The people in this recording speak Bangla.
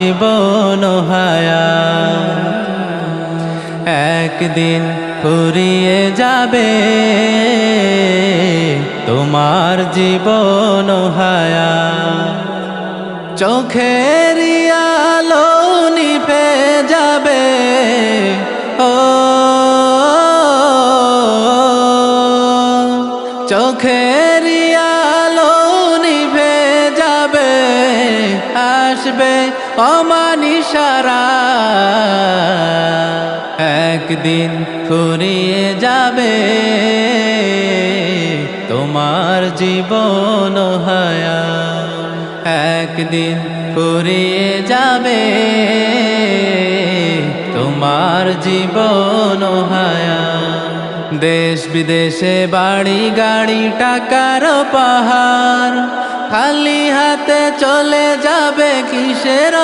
জীবন হায়া একদিন ফুরিয়ে যাবে তোমার জীবন হায়া চোখের আলো নিভে যাবে ও চোখের আলো নিভে যাবে আসবে অমানিসারা একদিন ফুরিয়ে যাবে তোমার জীবন হায়া একদিন ফুরিয়ে যাবে তোমার জীবন হায়া দেশ বিদেশে বাড়ি গাড়ি টাকার পাহাড় খালি হাতে চলে যাবে কিসের